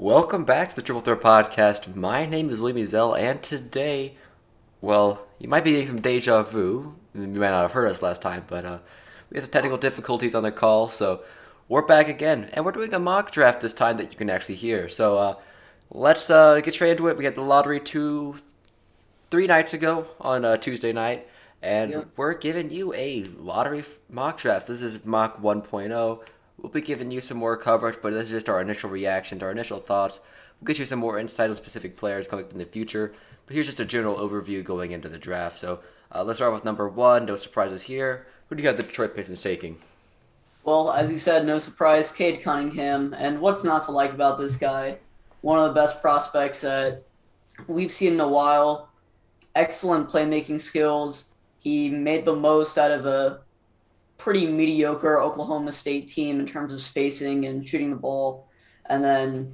Welcome back to the Triple Threat Podcast. My name is William and today, you might be getting some deja vu. You might not have heard us last time, but we had some technical difficulties on the call, so we're back again, and we're doing a mock draft this time that you can actually hear. So let's get straight into it. We had the lottery 3 nights ago on Tuesday night, and Yep. we're giving you a lottery mock draft. This is mock 1.0. We'll be giving you some more coverage, but this is just our initial reactions, our initial thoughts. We'll get you some more insight on specific players coming up in the future. But here's just a general overview going into the draft. So let's start with number one. No surprises here. Who do you have the Detroit Pistons taking? Well, as you said, no surprise, Cade Cunningham. And what's not to like about this guy? One of the best prospects that we've seen in a while. Excellent playmaking skills. He made the most out of a pretty mediocre Oklahoma State team in terms of spacing and shooting the ball. And then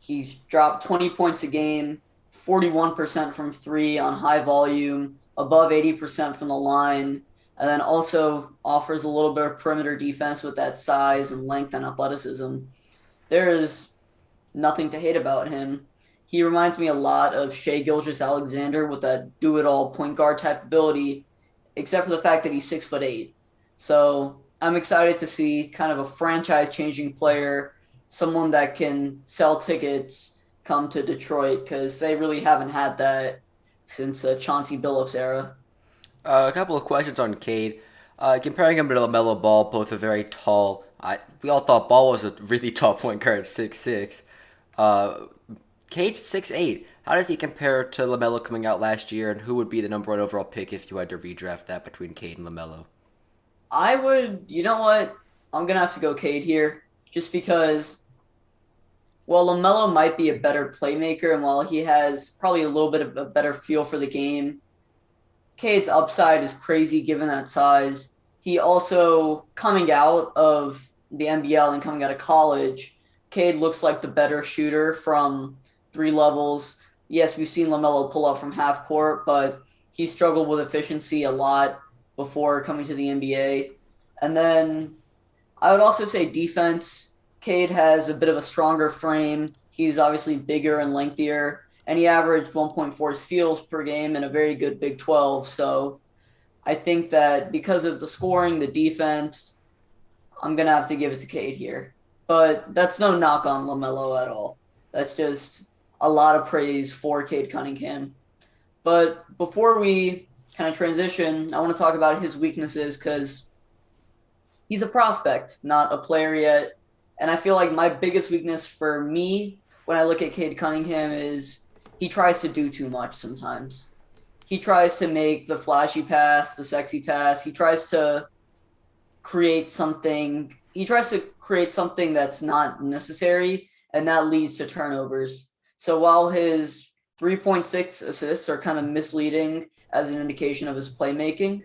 he's dropped 20 points a game, 41% from three on high volume, above 80% from the line, and then also offers a little bit of perimeter defense with that size and length and athleticism. There is nothing to hate about him. He reminds me a lot of Shai Gilgeous-Alexander with that do-it-all point guard type ability, except for the fact that he's 6'8". So I'm excited to see kind of a franchise-changing player, someone that can sell tickets, come to Detroit because they really haven't had that since the Chauncey Billups era. A couple of questions on Cade. Comparing him to LaMelo Ball, both are very tall. We all thought Ball was a really tall point guard, 6'6". Uh, Cade's 6'8". How does he compare to LaMelo coming out last year, and who would be the number one overall pick if you had to redraft that between Cade and LaMelo? I would, you know what? I'm gonna have to go Cade here, just because while LaMelo might be a better playmaker, and while he has probably a little bit of a better feel for the game, Cade's upside is crazy given that size. He also, coming out of the NBL and coming out of college, Cade looks like the better shooter from three levels. Yes, we've seen LaMelo pull up from half court, but he struggled with efficiency a lot before coming to the NBA. And then I would also say defense. Cade has a bit of a stronger frame. He's obviously bigger and lengthier, and he averaged 1.4 steals per game in a very good Big 12. So I think that because of the scoring, the defense, I'm going to have to give it to Cade here. But that's no knock on LaMelo at all. That's just a lot of praise for Cade Cunningham. But before we kind of transition, I want to talk about his weaknesses because he's a prospect, not a player yet. And I feel like my biggest weakness for me when I look at Cade Cunningham is he tries to do too much sometimes. He tries to make the flashy pass, the sexy pass. He tries to create something that's not necessary, and that leads to turnovers. So while his 3.6 assists are kind of misleading as an indication of his playmaking,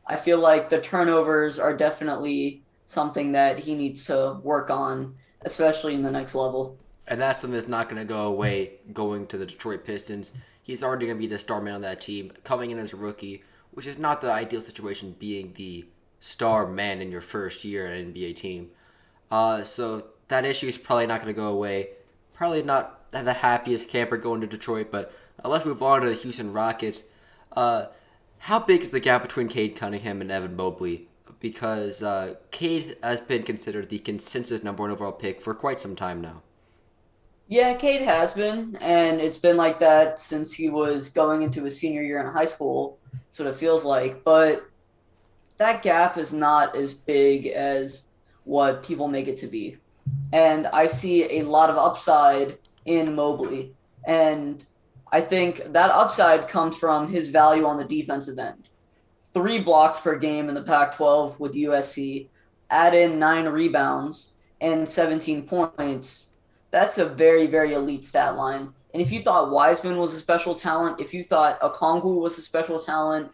I feel like the turnovers are definitely something that he needs to work on, especially in the next level. And that's something that's not going to go away going to the Detroit Pistons. He's already going to be the star man on that team, coming in as a rookie, which is not the ideal situation being the star man in your first year at an NBA team. So that issue is probably not going to go away. Probably not the happiest camper going to Detroit, but let's move on to the Houston Rockets. How big is the gap between Cade Cunningham and Evan Mobley? Because Cade has been considered the consensus number one overall pick for quite some time now. Yeah, Cade has been, and it's been like that since he was going into his senior year in high school, so it feels like. But that gap is not as big as what people make it to be. And I see a lot of upside in Mobley. And I think that upside comes from his value on the defensive end. 3 blocks per game in the Pac 12 with USC, add in 9 rebounds and 17 points. That's a very, very elite stat line. And if you thought Wiseman was a special talent, if you thought Okongwu was a special talent,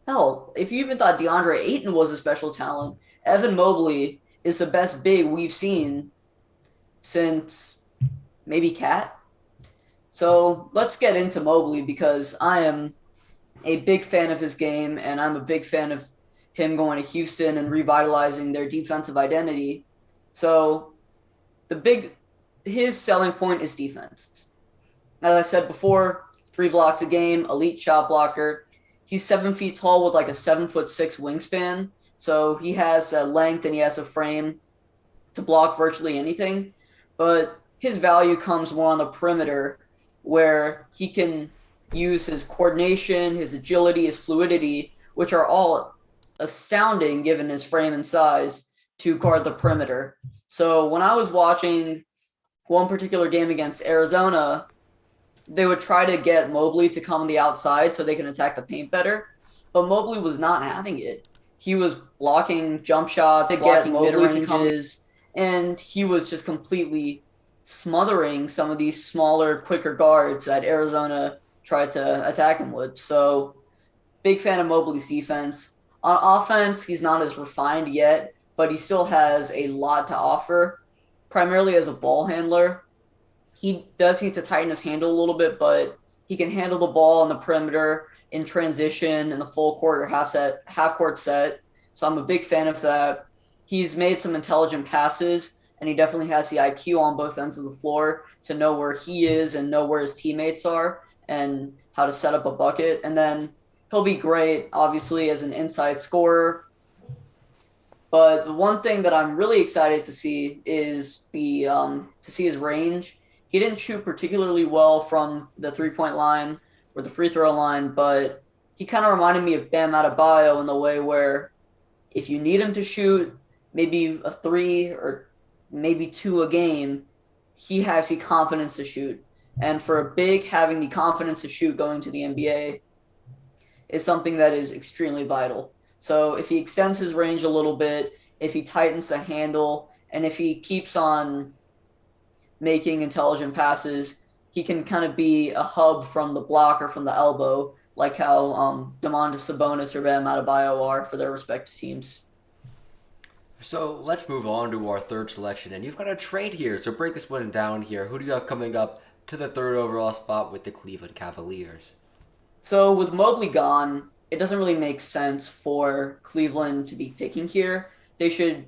hell, if you even thought DeAndre Ayton was a special talent, Evan Mobley is the best big we've seen since maybe Cat. So let's get into Mobley because I am a big fan of his game and I'm a big fan of him going to Houston and revitalizing their defensive identity. So the big his selling point is defense. As I said before, 3 blocks a game, elite shot blocker. He's 7 feet tall with like a 7'6" wingspan, so he has a length and he has a frame to block virtually anything. But his value comes more on the perimeter, where he can use his coordination, his agility, his fluidity, which are all astounding given his frame and size, to guard the perimeter. So when I was watching one particular game against Arizona, they would try to get Mobley to come on the outside so they can attack the paint better. But Mobley was not having it. He was blocking jump shots, blocking mid ranges, and he was just completely smothering some of these smaller, quicker guards that Arizona tried to attack him with. So, big fan of Mobley's defense. On offense, he's not as refined yet, but he still has a lot to offer, primarily as a ball handler. He does need to tighten his handle a little bit, but he can handle the ball on the perimeter in transition in the full court or half court set. So I'm a big fan of that. He's made some intelligent passes, and he definitely has the IQ on both ends of the floor to know where he is and know where his teammates are and how to set up a bucket. And then he'll be great, obviously, as an inside scorer. But the one thing that I'm really excited to see is to see his range. He didn't shoot particularly well from the 3-point line or the free throw line, but he kind of reminded me of Bam Adebayo in the way where if you need him to shoot maybe a 3 or maybe 2 a game, he has the confidence to shoot. And for a big, having the confidence to shoot going to the NBA is something that is extremely vital. So if he extends his range a little bit, if he tightens the handle, and if he keeps on making intelligent passes, he can kind of be a hub from the block or from the elbow, like how Domantas Sabonis or Bam Adebayo are for their respective teams. So let's move on to our third selection, and you've got a trade here. So break this one down here. Who do you have coming up to the third overall spot with the Cleveland Cavaliers? So with Mobley gone, it doesn't really make sense for Cleveland to be picking here. They should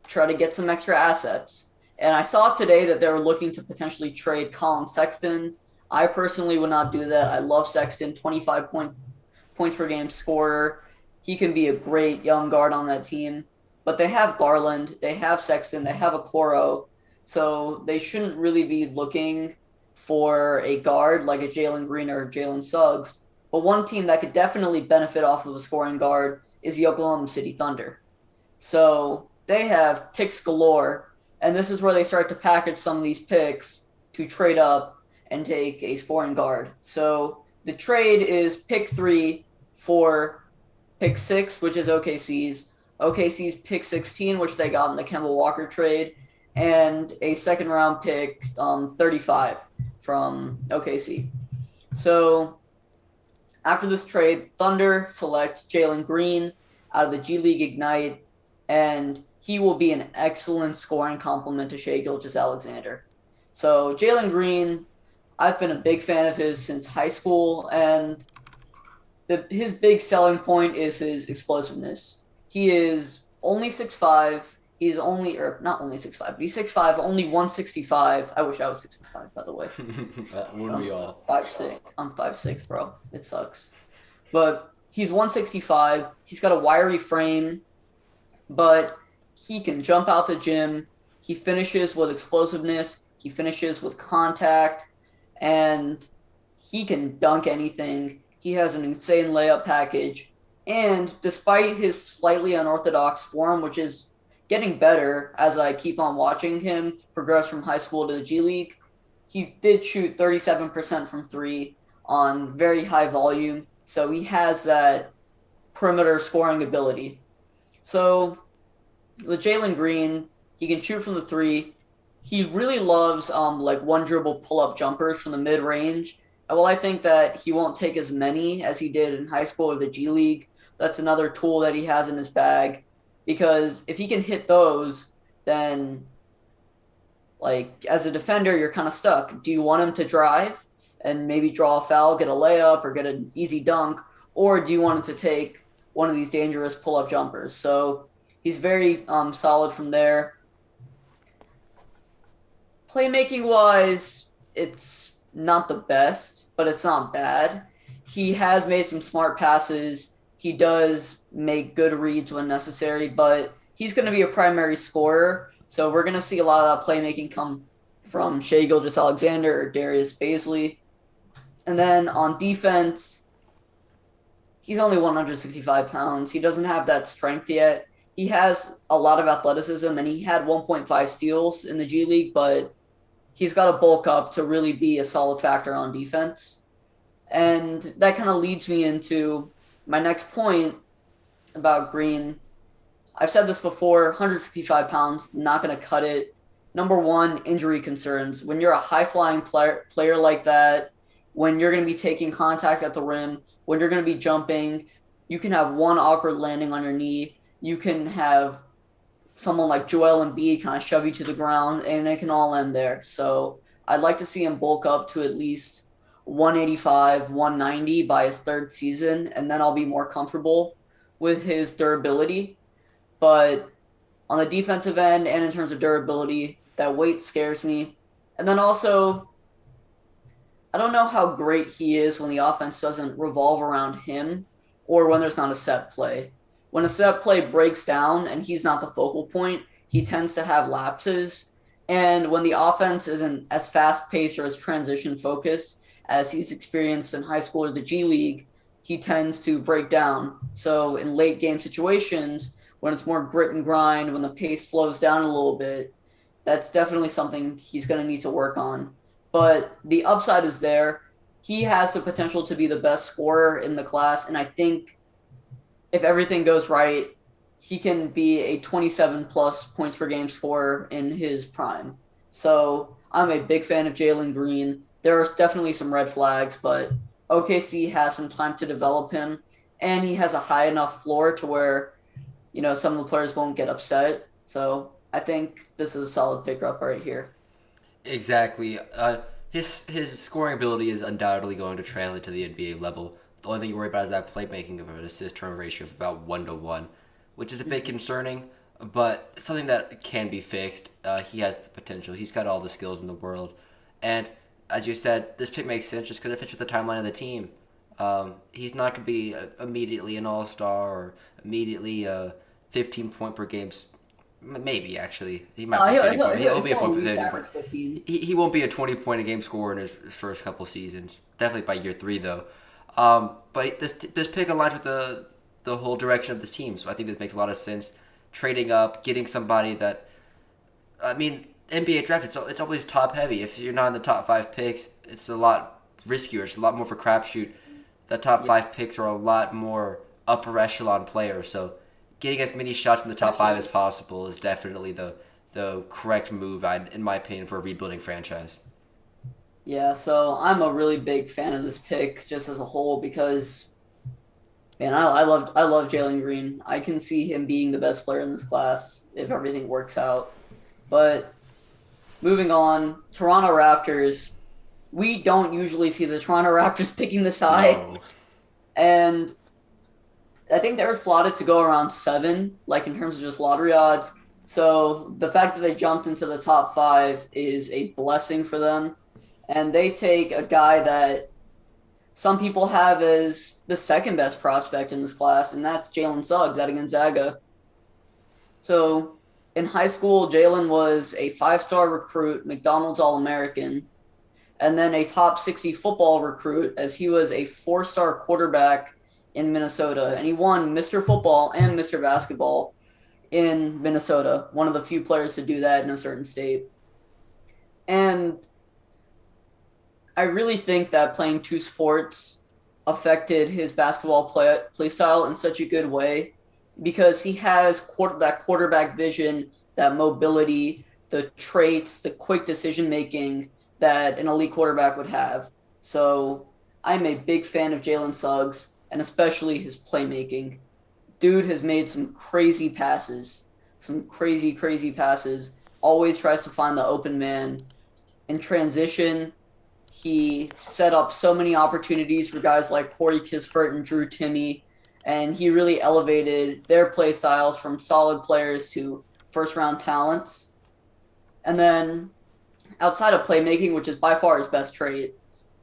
try to get some extra assets. And I saw today that they were looking to potentially trade Colin Sexton. I personally would not do that. I love Sexton, 25 points per game scorer. He can be a great young guard on that team. But they have Garland, they have Sexton, they have Okoro. So they shouldn't really be looking for a guard like a Jalen Green or Jalen Suggs. But one team that could definitely benefit off of a scoring guard is the Oklahoma City Thunder. So they have picks galore. And this is where they start to package some of these picks to trade up and take a scoring guard. So the trade is pick 3 for pick 6, which is OKC's pick 16, which they got in the Kemba Walker trade, and a second round pick 35 from OKC. So after this trade, Thunder select Jalen Green out of the G League Ignite, and he will be an excellent scoring complement to Shai Gilgeous-Alexander. So Jalen Green, I've been a big fan of his since high school, and his big selling point is his explosiveness. He is only 6'5". He's only, or not only 6'5", but he's 6'5", only 165. I wish I was 6'5", by the way. That wouldn't we all? 5'6". I'm 5'6", bro. It sucks. But he's 165. He's got a wiry frame, but he can jump out the gym. He finishes with explosiveness. He finishes with contact, and he can dunk anything. He has an insane layup package. And despite his slightly unorthodox form, which is getting better as I keep on watching him progress from high school to the G League, he did shoot 37% from 3 on very high volume. So he has that perimeter scoring ability. So with Jalen Green, he can shoot from the 3. He really loves like one dribble pull-up jumpers from the mid-range. Well, I think that he won't take as many as he did in high school or the G League. That's another tool that he has in his bag, because if he can hit those, then like as a defender, you're kind of stuck. Do you want him to drive and maybe draw a foul, get a layup, or get an easy dunk, or do you want him to take one of these dangerous pull-up jumpers? So he's very solid from there. Playmaking wise, it's not the best, but it's not bad. He has made some smart passes. He does make good reads when necessary, but he's going to be a primary scorer. So we're going to see a lot of that playmaking come from Shea Gilgeous-Alexander or Darius Baisley. And then on defense, he's only 165 pounds. He doesn't have that strength yet. He has a lot of athleticism, and he had 1.5 steals in the G League, but he's got to bulk up to really be a solid factor on defense. And that kind of leads me into my next point about Green. I've said this before, 165 pounds, not going to cut it. Number one, injury concerns. When you're a high-flying player like that, when you're going to be taking contact at the rim, when you're going to be jumping, you can have one awkward landing on your knee. You can have someone like Joel Embiid kind of shove you to the ground, and it can all end there. So I'd like to see him bulk up to at least 185, 190 by his third season, and then I'll be more comfortable with his durability. But on the defensive end and in terms of durability, that weight scares me. And then also, I don't know how great he is when the offense doesn't revolve around him or when there's not a set play. When a set play breaks down and he's not the focal point, he tends to have lapses. And when the offense isn't as fast paced or as transition focused as he's experienced in high school or the G League, he tends to break down. So in late game situations, when it's more grit and grind, when the pace slows down a little bit, that's definitely something he's going to need to work on. But the upside is there. He has the potential to be the best scorer in the class, and I think if everything goes right, he can be a 27 plus points per game scorer in his prime. So I'm a big fan of Jalen Green. There are definitely some red flags, but OKC has some time to develop him, and he has a high enough floor to where, some of the players won't get upset. So I think this is a solid pickup right here. Exactly. His scoring ability is undoubtedly going to translate to the NBA level. The only thing you worry about is that playmaking of an assist turn ratio of about 1-to-1, which is a bit concerning, but something that can be fixed. He has the potential. He's got all the skills in the world. And as you said, this pick makes sense just because it fits with the timeline of the team. He's not going to be immediately an all-star or immediately a 15-point per game. Maybe, actually. He might be he'll be a 15. He won't be a 20-point a game scorer in his first couple seasons. Definitely by year 3, though. But this pick aligns with the whole direction of this team, so I think this makes a lot of sense. Trading up, getting somebody that, NBA draft, it's always top heavy. If you're not in the top 5 picks, it's a lot riskier. It's a lot more for crapshoot. The top 5 picks are a lot more upper echelon players, so getting as many shots in the top 5 as possible is definitely the correct move, in my opinion, for a rebuilding franchise. Yeah, so I'm a really big fan of this pick just as a whole because, man, I love Jalen Green. I can see him being the best player in this class if everything works out. But moving on, Toronto Raptors. We don't usually see the Toronto Raptors picking this high, No. and I think they were slotted to go around 7, like in terms of just lottery odds. So the fact that they jumped into the top 5 is a blessing for them. And they take a guy that some people have as the second best prospect in this class, and that's Jalen Suggs out of Gonzaga. So in high school, Jalen was a 5-star recruit, McDonald's All-American, and then a top 60 football recruit as he was a 4-star quarterback in Minnesota. And he won Mr. Football and Mr. Basketball in Minnesota, one of the few players to do that in a certain state. And I really think that playing 2 sports affected his basketball play style in such a good way because he has that quarterback vision, that mobility, the traits, the quick decision making that an elite quarterback would have. So I'm a big fan of Jalen Suggs and especially his playmaking. Dude has made some crazy passes, crazy passes. Always tries to find the open man. In transition, he set up so many opportunities for guys like Corey Kispert and Drew Timme, and he really elevated their play styles from solid players to first-round talents. And then outside of playmaking, which is by far his best trait,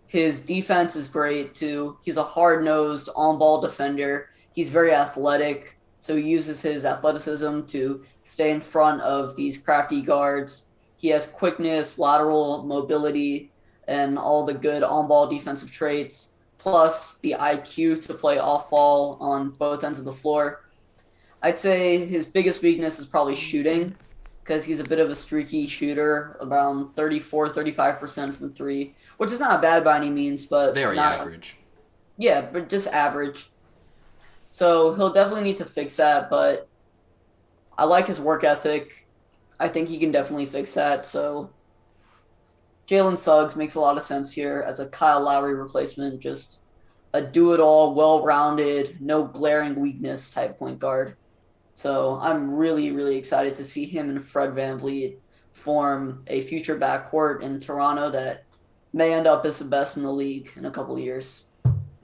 his defense is great too. He's a hard nosed on ball defender. He's very athletic, so he uses his athleticism to stay in front of these crafty guards. He has quickness, lateral mobility, and all the good on ball defensive traits, plus the IQ to play off ball on both ends of the floor. I'd say his biggest weakness is probably shooting because he's a bit of a streaky shooter, around 34, 35% from three, which is not bad by any means, but Very not, average. yeah, but just average. So he'll definitely need to fix that, but I like his work ethic. I think he can definitely fix that. So Jalen Suggs makes a lot of sense here as a Kyle Lowry replacement, just a do it all, well rounded, no glaring weakness type point guard. So I'm really, really excited to see him and Fred VanVleet form a future backcourt in Toronto that may end up as the best in the league in a couple of years.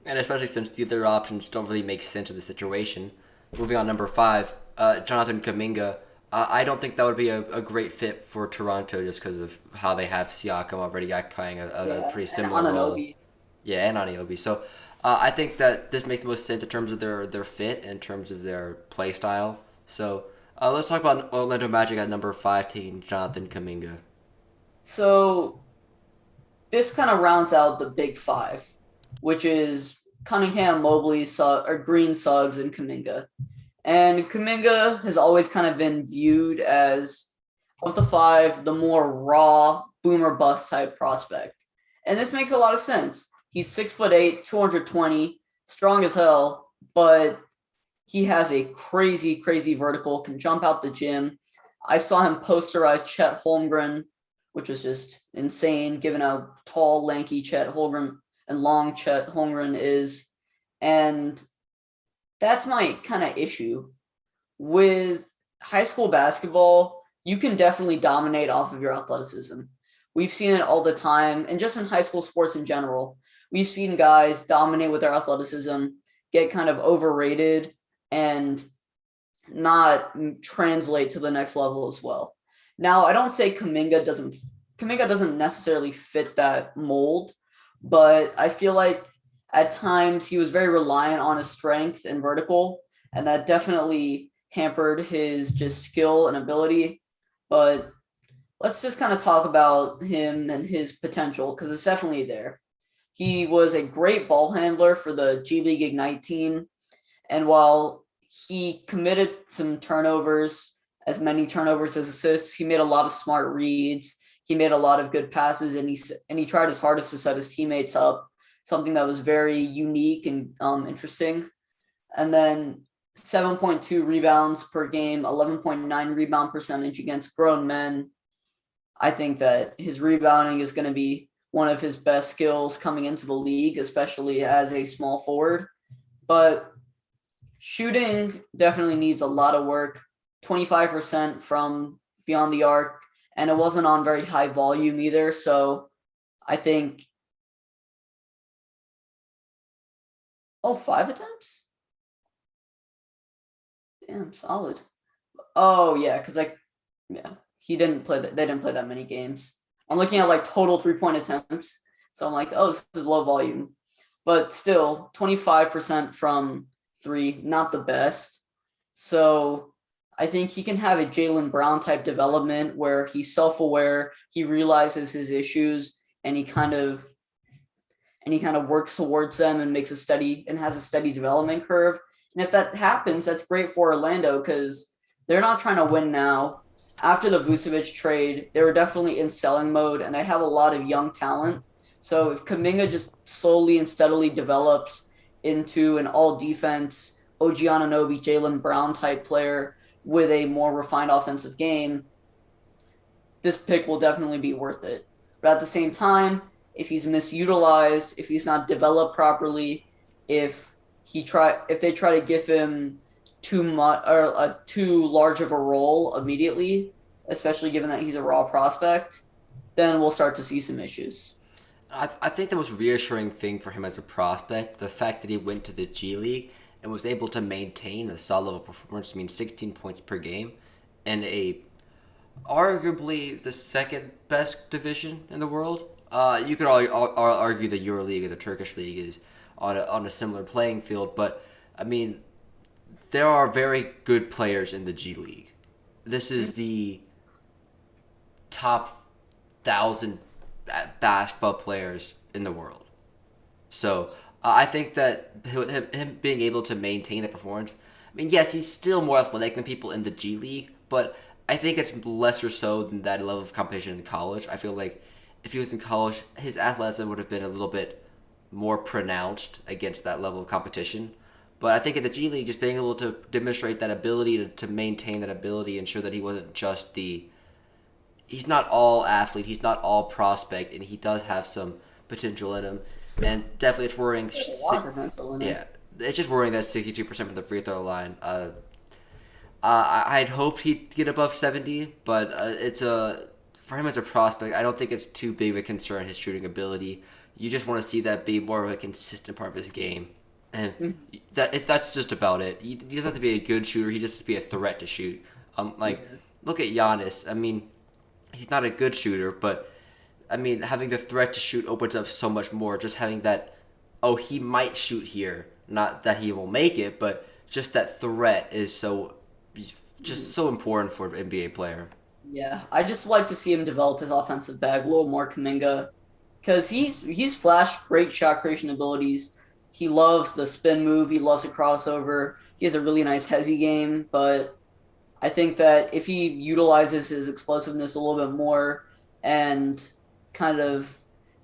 And especially since the other options don't really make sense of the situation. Moving on, number 5, Jonathan Kuminga. I don't think that would be a great fit for Toronto just because of how they have Siakam already playing a Yeah, pretty and similar role. Ananobi. Yeah, and Aniobi. So I think that this makes the most sense in terms of their fit, in terms of their play style. So let's talk about Orlando Magic at number 5, taking Jonathan Kuminga. So this kind of rounds out the big five, which is Cunningham, Mobley, or Green, Suggs, and Kuminga. And Kuminga has always kind of been viewed as, of the five, the more raw, boomer bust type prospect. And this makes a lot of sense. He's 6'8", 220, strong as hell, but he has a crazy, crazy vertical, can jump out the gym. I saw him posterize Chet Holmgren, which was just insane, given how tall, lanky Chet Holmgren and long Chet Holmgren is. And that's my kind of issue. With high school basketball, you can definitely dominate off of your athleticism. We've seen it all the time, and just in high school sports in general, we've seen guys dominate with their athleticism, get kind of overrated, and not translate to the next level as well. Now, I don't say Kuminga doesn't necessarily fit that mold, but I feel like at times he was very reliant on his strength and vertical, and that definitely hampered his just skill and ability. But let's just kind of talk about him and his potential because it's definitely there. He was a great ball handler for the G League Ignite team, and while he committed some turnovers, as many turnovers as assists, he made a lot of smart reads. He made a lot of good passes, and he tried his hardest to set his teammates up. Something that was very unique and interesting. And then 7.2 rebounds per game, 11.9 rebound percentage against grown men. I think that his rebounding is going to be one of his best skills coming into the league, especially as a small forward. But shooting definitely needs a lot of work. 25% from beyond the arc, and it wasn't on very high volume either. So I think, 5 attempts? Damn, solid. Oh yeah, because he didn't play that. They didn't play that many games. I'm looking at like total 3-point attempts, so I'm like, oh, this is low volume, but still 25% from three, not the best. So I think he can have a Jaylen Brown type development where he's self-aware, he realizes his issues, and he kind of works towards them and has a steady development curve. And if that happens, that's great for Orlando because they're not trying to win now. After the Vucevic trade, they were definitely in selling mode, and they have a lot of young talent. So if Kuminga just slowly and steadily develops into an all-defense, OG Anunoby, Jaylen Brown type player with a more refined offensive game, this pick will definitely be worth it. But at the same time, if he's misutilized, if he's not developed properly, if they try to give him too much or too large of a role immediately, especially given that he's a raw prospect, then we'll start to see some issues. I think the most reassuring thing for him as a prospect, the fact that he went to the G League and was able to maintain a solid level performance, 16 points per game, and a arguably the second best division in the world. You could argue the EuroLeague and the Turkish league is on a similar playing field, but I mean there are very good players in the G League. This is the top 1,000 basketball players in the world. So I think that him being able to maintain the performance. I mean, yes, he's still more athletic than people in the G League, but I think it's lesser so than that level of competition in college. I feel like if he was in college, his athleticism would have been a little bit more pronounced against that level of competition. But I think in the G League, just being able to demonstrate that ability to maintain that ability, ensure that he wasn't just he's not all athlete, he's not all prospect, and he does have some potential in him. And definitely, it's worrying. There's a lot of potential in him. Yeah, it's just worrying that 62% from the free throw line. I'd hoped he'd get above 70, but it's for him as a prospect. I don't think it's too big of a concern. His shooting ability. You just want to see that be more of a consistent part of his game, and that's just about it. He doesn't have to be a good shooter. He just has to be a threat to shoot. Look at Giannis. I mean, he's not a good shooter, but I mean, having the threat to shoot opens up so much more. Just having that, oh, he might shoot here. Not that he will make it, but just that threat is so important for an NBA player. Yeah, I just like to see him develop his offensive bag a little more, Kuminga, because he's flashed great shot creation abilities. He loves the spin move. He loves a crossover. He has a really nice hezzy game, but I think that if he utilizes his explosiveness a little bit more and kind of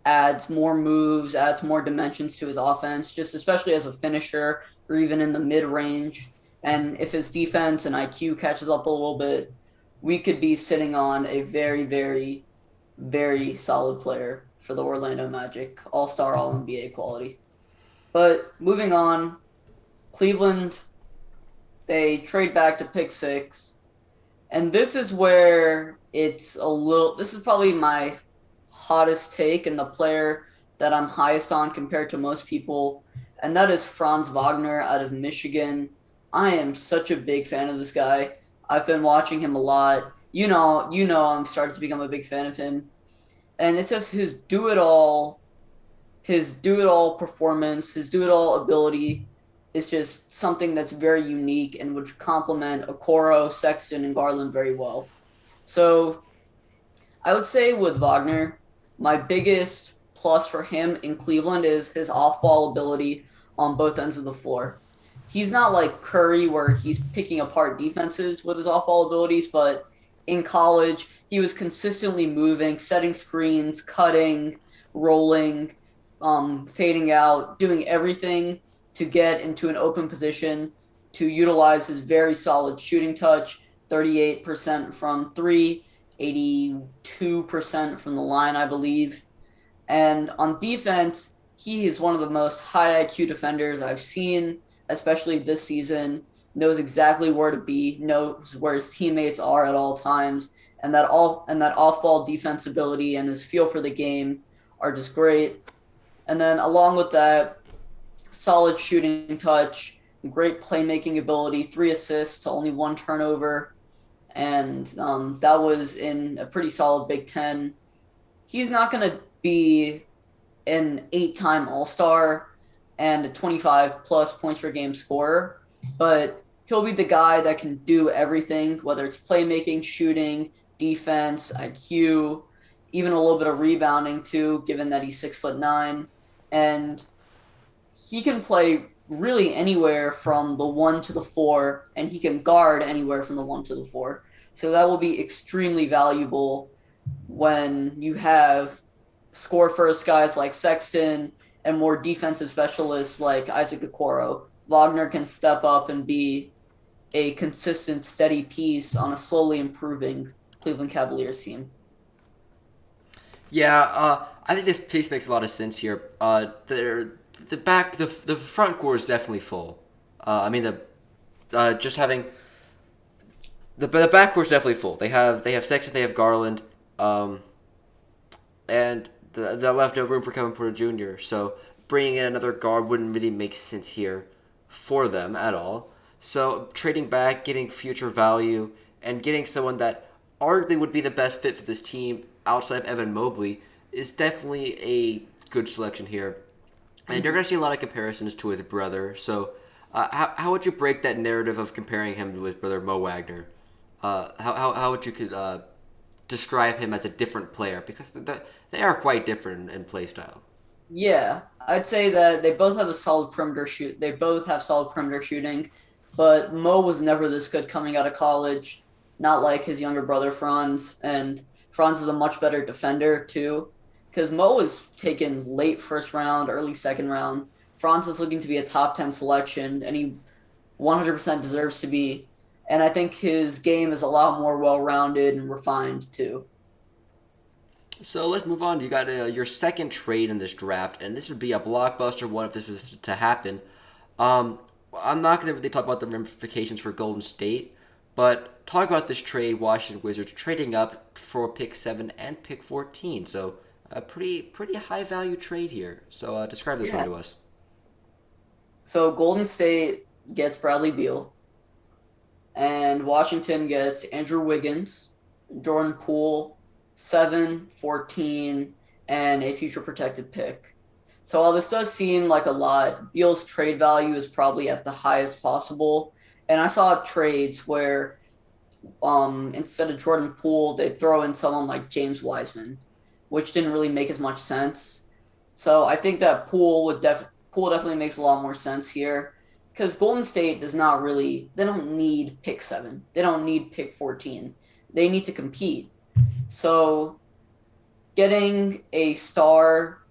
adds more moves, adds more dimensions to his offense, just especially as a finisher or even in the mid range, and if his defense and IQ catches up a little bit, we could be sitting on a very, very, very solid player for the Orlando Magic, all star, all NBA quality. But moving on, Cleveland, they trade back to pick six. And this is where this is probably my hottest take and the player that I'm highest on compared to most people. And that is Franz Wagner out of Michigan. I am such a big fan of this guy. I've been watching him a lot. I'm starting to become a big fan of him. And it's just his do it all performance, his do it all ability is just something that's very unique and would complement Okoro, Sexton, and Garland very well. So I would say with Wagner, my biggest plus for him in Cleveland is his off ball ability on both ends of the floor. He's not like Curry where he's picking apart defenses with his off ball abilities, but in college, he was consistently moving, setting screens, cutting, rolling, fading out, doing everything to get into an open position to utilize his very solid shooting touch, 38% from three, 82% from the line, I believe. And on defense, he is one of the most high IQ defenders I've seen, especially this season. Knows exactly where to be, knows where his teammates are at all times, and that off-ball defense ability and his feel for the game are just great. And then along with that, solid shooting touch, great playmaking ability, 3 assists to only 1 turnover, and that was in a pretty solid Big Ten. He's not going to be an 8-time All-Star and a 25-plus points per game scorer, but he'll be the guy that can do everything, whether it's playmaking, shooting, defense, IQ, even a little bit of rebounding too, given that he's 6'9", and he can play really anywhere from the 1 to the 4, and he can guard anywhere from the 1 to the 4. So that will be extremely valuable when you have score first guys like Sexton and more defensive specialists like Isaac Okoro. Wagner can step up and be a consistent, steady piece on a slowly improving Cleveland Cavaliers team. Yeah, I think this piece makes a lot of sense here. The front court is definitely full. I mean just having the back court is definitely full. They have Sexton, they have Garland, and the left no room for Kevin Porter Jr. So bringing in another guard wouldn't really make sense here for them at all. So trading back, getting future value, and getting someone that arguably would be the best fit for this team outside of Evan Mobley, is definitely a good selection here. And you're going to see a lot of comparisons to his brother. So, how would you break that narrative of comparing him to his brother Mo Wagner? How would you could describe him as a different player? Because they are quite different in play style. Yeah, I'd say that they both have a solid perimeter shoot. They both have solid perimeter shooting, but Mo was never this good coming out of college. Not like his younger brother Franz, and Franz is a much better defender too. Because Mo was taken late first round, early second round. Franz is looking to be a top 10 selection, and he 100% deserves to be. And I think his game is a lot more well rounded and refined too. So let's move on. You got your second trade in this draft, and this would be a blockbuster one if this was to happen. Um, I'm not going to really talk about the ramifications for Golden State, but talk about this trade. Washington Wizards trading up for pick 7 and pick 14. So a pretty high value trade here. So describe this one Yeah. to us. So Golden State gets Bradley Beal, and Washington gets Andrew Wiggins, Jordan Poole, 7, 14, and a future protected pick. So while this does seem like a lot, Beal's trade value is probably at the highest possible. And I saw trades where instead of Jordan Poole, they throw in someone like James Wiseman, which didn't really make as much sense. So I think that Poole definitely makes a lot more sense here because Golden State does not really they don't need pick 7. They don't need pick 14. They need to compete. So getting a star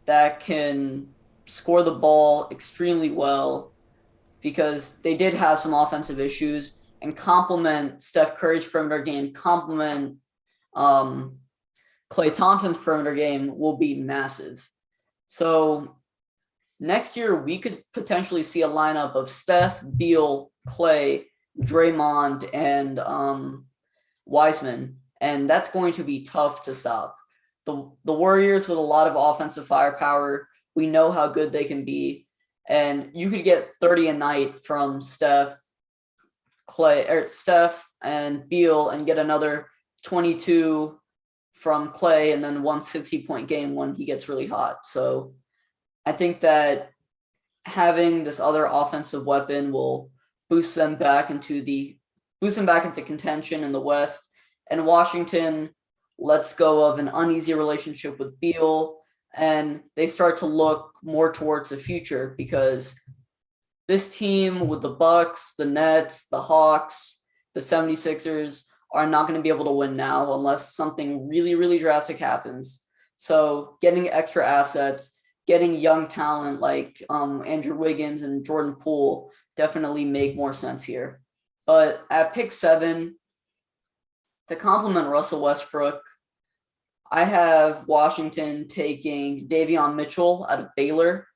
that can score the ball extremely well because they did have some offensive issues and complement Steph Curry's perimeter game, complement um, Klay Thompson's perimeter game will be massive. So next year we could potentially see a lineup of Steph, Beal, Klay, Draymond, and Wiseman, and that's going to be tough to stop. The Warriors with a lot of offensive firepower, we know how good they can be, and you could get 30 a night from Steph and Beal, and get another 22 from Klay, and then 160-point game when he gets really hot. So I think that having this other offensive weapon will boost them back into contention in the West. And Washington lets go of an uneasy relationship with Beal, and they start to look more towards the future because this team with the Bucks, the Nets, the Hawks, the 76ers are not going to be able to win now unless something really, really drastic happens. So getting extra assets, getting young talent like Andrew Wiggins and Jordan Poole definitely make more sense here. But at pick 7, to complement Russell Westbrook, I have Washington taking Davion Mitchell out of Baylor.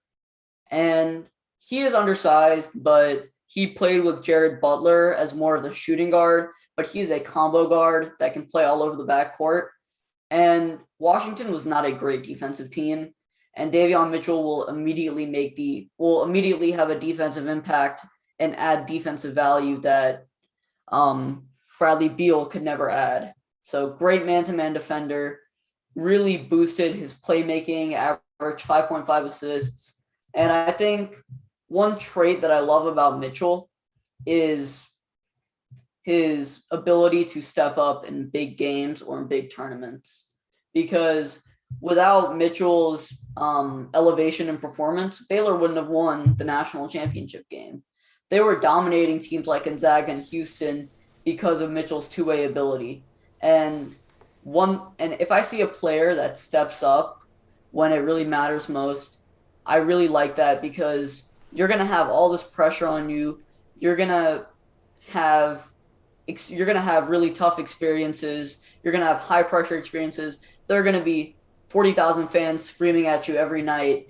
And he is undersized, but he played with Jared Butler as more of the shooting guard, but he's a combo guard that can play all over the backcourt. And Washington was not a great defensive team, and Davion Mitchell will immediately have a defensive impact and add defensive value that Bradley Beal could never add. So great man-to-man defender, really boosted his playmaking, averaged 5.5 assists. And I think one trait that I love about Mitchell is his ability to step up in big games or in big tournaments. Because without Mitchell's elevation and performance, Baylor wouldn't have won the national championship game. They were dominating teams like Gonzaga and Houston because of Mitchell's two-way ability. And if I see a player that steps up when it really matters most, I really like that because you're going to have all this pressure on you. You're going to have really tough experiences. You're going to have high pressure experiences. There are going to be 40,000 fans screaming at you every night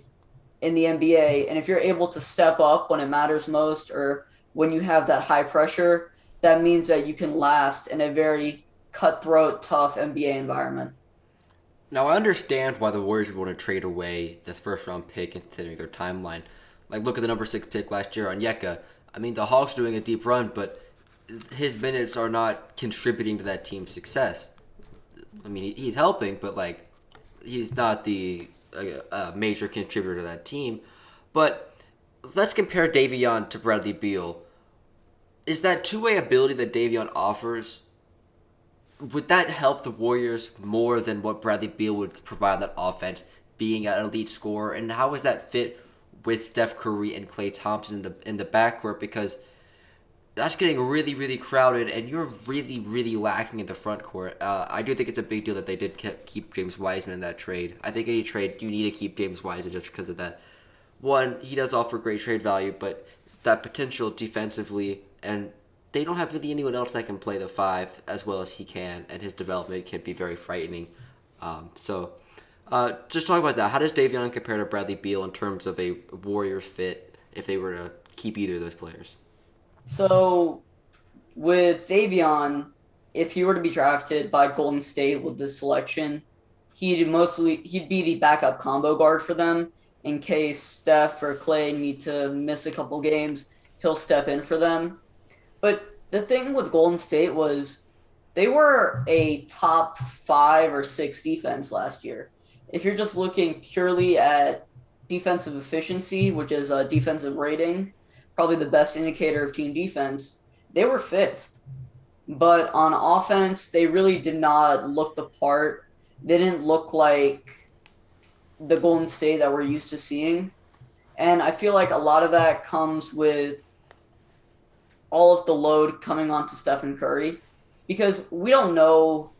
in the NBA. And if you're able to step up when it matters most or when you have that high pressure, that means that you can last in a very cutthroat, tough NBA environment. Now I understand why the Warriors would want to trade away the first round pick considering their timeline. Like look at the number 6 pick last year on Yeka. I mean the Hawks doing a deep run, but his minutes are not contributing to that team's success. I mean, he's helping, but like he's not the major contributor to that team. But let's compare Davion to Bradley Beal. Is that two-way ability that Davion offers, would that help the Warriors more than what Bradley Beal would provide that offense, being an elite scorer? And how does that fit with Steph Curry and Klay Thompson in the backcourt? Because that's getting really, really crowded, and you're really, really lacking in the front court. I do think it's a big deal that they did keep James Wiseman in that trade. I think any trade, you need to keep James Wiseman just because of that. One, he does offer great trade value, but that potential defensively, and they don't have really anyone else that can play the five as well as he can, and his development can be very frightening. Just talk about that. How does Davion compare to Bradley Beal in terms of a Warriors fit if they were to keep either of those players? So with Davion, if he were to be drafted by Golden State with this selection, he'd be the backup combo guard for them in case Steph or Clay need to miss a couple games. He'll step in for them. But the thing with Golden State was they were a top 5 or 6 defense last year. If you're just looking purely at defensive efficiency, which is a defensive rating, probably the best indicator of team defense, they were fifth. But on offense, they really did not look the part. They didn't look like the Golden State that we're used to seeing. And I feel like a lot of that comes with all of the load coming onto Stephen Curry because we don't know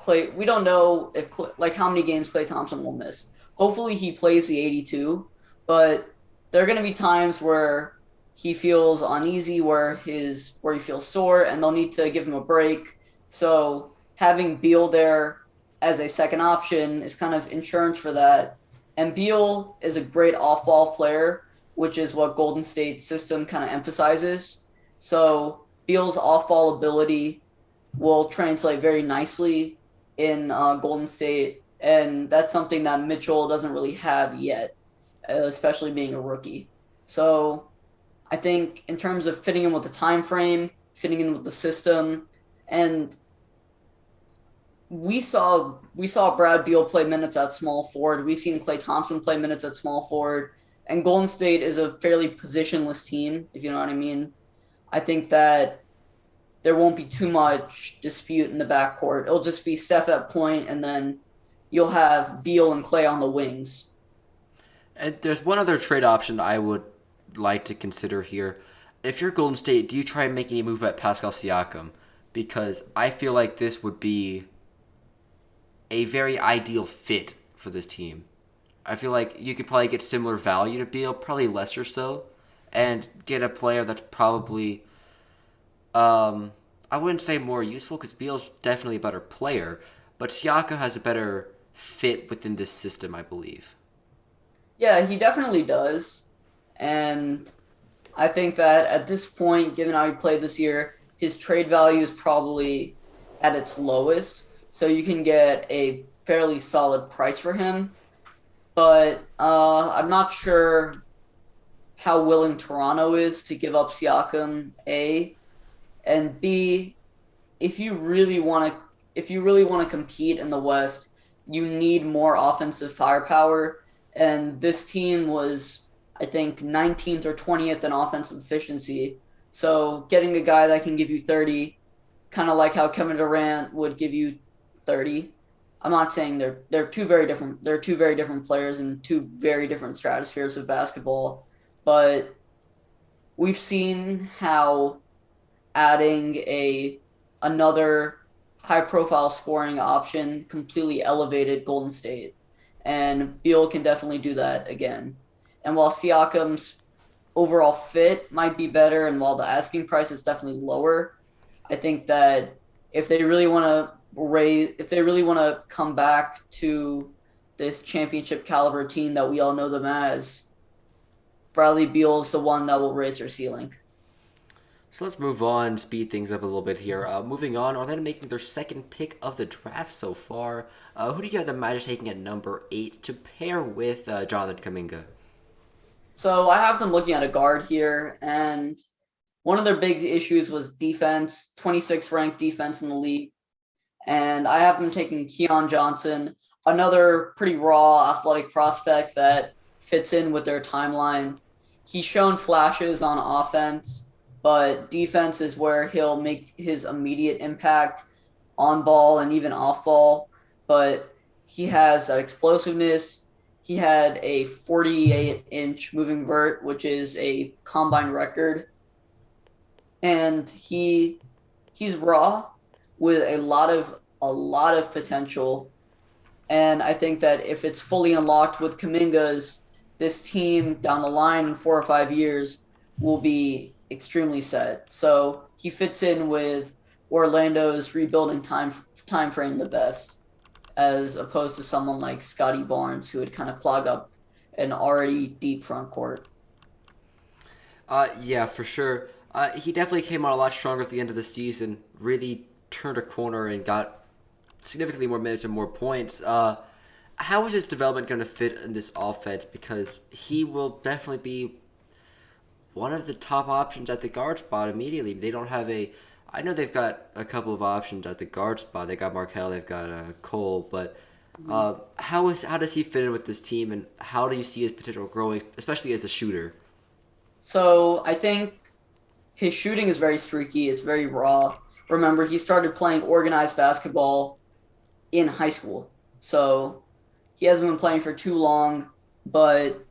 if like how many games Klay Thompson will miss. Hopefully he plays the 82, but there are going to be times where he feels uneasy, where he feels sore, and they'll need to give him a break. So having Beal there as a second option is kind of insurance for that. And Beal is a great off-ball player, which is what Golden State's system kind of emphasizes. So Beal's off-ball ability will translate very nicely in Golden State, and that's something that Mitchell doesn't really have yet, especially being a rookie. So I think in terms of fitting in with the time frame, fitting in with the system, and we saw Brad Beal play minutes at small forward. We've seen Klay Thompson play minutes at small forward, and Golden State is a fairly positionless team, if you know what I mean. I think that there won't be too much dispute in the backcourt. It'll just be Steph at point, and then you'll have Beal and Klay on the wings. And there's one other trade option I would like to consider here. If you're Golden State, do you try making a move at Pascal Siakam? Because I feel like this would be a very ideal fit for this team. I feel like you could probably get similar value to Beal, probably lesser so, and get a player that's probably, I wouldn't say more useful because Beal's definitely a better player, but Siakam has a better fit within this system, I believe. Yeah, he definitely does. And I think that at this point, given how he played this year, his trade value is probably at its lowest. So you can get a fairly solid price for him. But I'm not sure how willing Toronto is to give up Siakam, A, and B, if you really want to compete in the West, you need more offensive firepower. And this team was, I think, 19th or 20th in offensive efficiency. So getting a guy that can give you 30, kind of like how Kevin Durant would give you 30. I'm not saying they're two very different players and two very different stratospheres of basketball, but we've seen how adding another high profile scoring option completely elevated Golden State. And Beal can definitely do that again. And while Siakam's overall fit might be better, and while the asking price is definitely lower, I think that if they really want to come back to this championship caliber team that we all know them as, Bradley Beal is the one that will raise their ceiling. So let's move on, speed things up a little bit here. Moving on, Orlando making their second pick of the draft so far. Who do you have the Magic taking at number 8 to pair with Jonathan Kuminga? So I have them looking at a guard here, and one of their big issues was defense, 26th ranked defense in the league. And I have them taking Keon Johnson, another pretty raw athletic prospect that fits in with their timeline. He's shown flashes on offense, but defense is where he'll make his immediate impact on ball and even off ball. But he has that explosiveness. He had a 48-inch moving vert, which is a combine record, and he's raw with a lot of potential. And I think that if it's fully unlocked with Kaminga's, this team down the line in 4 or 5 years will be extremely set. So he fits in with Orlando's rebuilding time frame the best, as opposed to someone like Scotty Barnes who had kind of clogged up an already deep front court. Yeah, for sure. He definitely came out a lot stronger at the end of the season. Really turned a corner and got significantly more minutes and more points. How is his development going to fit in this offense? Because he will definitely be one of the top options at the guard spot immediately. They don't have a. I know they've got a couple of options at the guard spot. They got Markel, they've got Cole, but how does he fit in with this team, and how do you see his potential growing, especially as a shooter? So I think his shooting is very streaky. It's very raw. Remember, he started playing organized basketball in high school. So he hasn't been playing for too long, but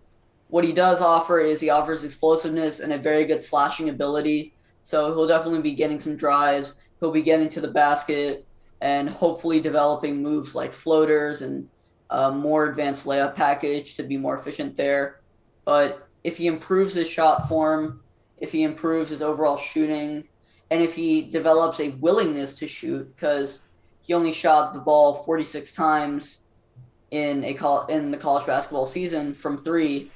what he does offer is he offers explosiveness and a very good slashing ability. So he'll definitely be getting some drives. He'll be getting to the basket and hopefully developing moves like floaters and a more advanced layup package to be more efficient there. But if he improves his shot form, if he improves his overall shooting, and if he develops a willingness to shoot, because he only shot the ball 46 times in the college basketball season from three.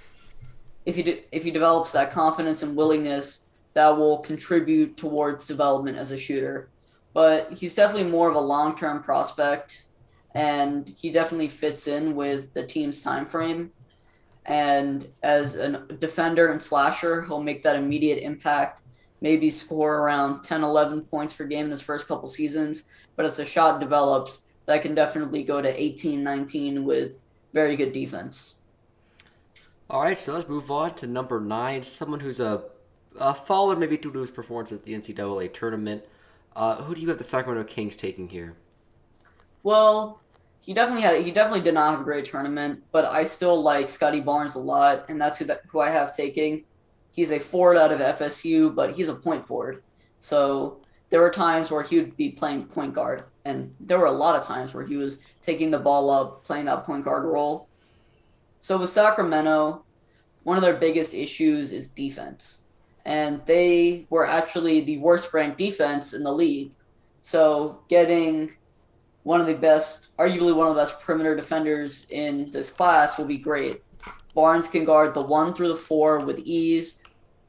If he develops that confidence and willingness, that will contribute towards development as a shooter. But he's definitely more of a long-term prospect, and he definitely fits in with the team's time frame. And as a defender and slasher, he'll make that immediate impact, maybe score around 10, 11 points per game in his first couple seasons. But as the shot develops, that can definitely go to 18, 19 with very good defense. All right, so let's move on to number nine. Someone who's a faller, maybe due to his performance at the NCAA tournament. Who do you have the Sacramento Kings taking here? Well, he definitely did not have a great tournament, but I still like Scotty Barnes a lot, and that's who I have taking. He's a forward out of FSU, but he's a point forward. So there were times where he would be playing point guard, and there were a lot of times where he was taking the ball up, playing that point guard role. So with Sacramento, one of their biggest issues is defense. And they were actually the worst ranked defense in the league. So getting one of the best, arguably one of the best perimeter defenders in this class will be great. Barnes can guard the 1 through the 4 with ease.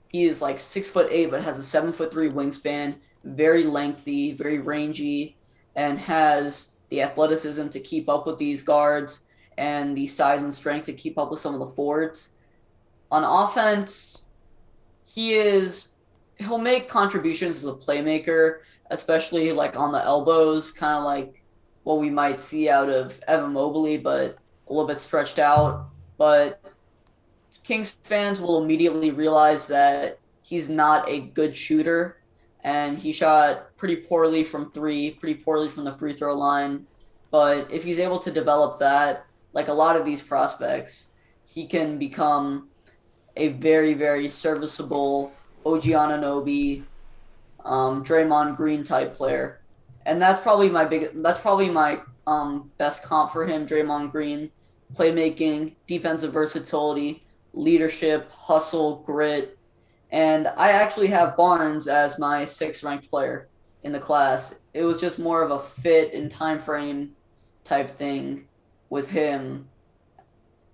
He is like 6'8", but has a 7'3" wingspan, very lengthy, very rangy, and has the athleticism to keep up with these guards and the size and strength to keep up with some of the forwards. On offense, he'll make contributions as a playmaker, especially like on the elbows, kind of like what we might see out of Evan Mobley, but a little bit stretched out. But Kings fans will immediately realize that he's not a good shooter, and he shot pretty poorly from three, pretty poorly from the free throw line. But if he's able to develop that, like a lot of these prospects, he can become a very, very serviceable OG Anunoby, Draymond Green type player. And that's probably my best comp for him, Draymond Green. Playmaking, defensive versatility, leadership, hustle, grit. And I actually have Barnes as my sixth ranked player in the class. It was just more of a fit and time frame type thing with him.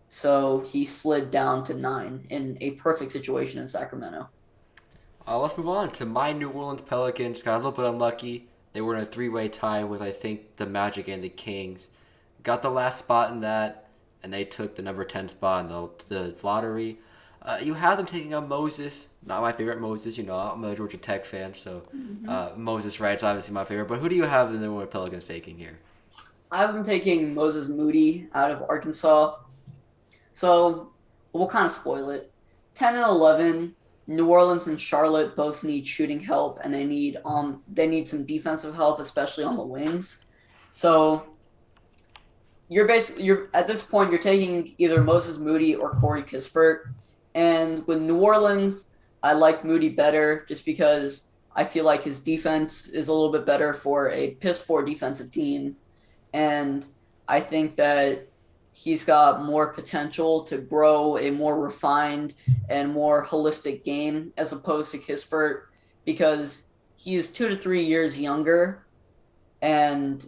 So he slid down to 9 in a perfect situation in Sacramento. Let's move on to my New Orleans Pelicans. Got a little bit unlucky. They were in a three-way tie with, I think, the Magic and the Kings. Got the last spot in that, and they took the number 10 spot in the lottery. You have them taking on Moses. Not my favorite Moses. I'm a Georgia Tech fan, so Moses Wright's obviously my favorite. But who do you have the New Orleans Pelicans taking here? I have them taking Moses Moody out of Arkansas. So we'll kind of spoil it. 10 and 11, New Orleans and Charlotte both need shooting help, and they need some defensive help, especially on the wings. So you're at this point you're taking either Moses Moody or Corey Kispert. And with New Orleans, I like Moody better just because I feel like his defense is a little bit better for a piss poor defensive team. And I think that he's got more potential to grow a more refined and more holistic game as opposed to Kispert because he's 2 to 3 years younger and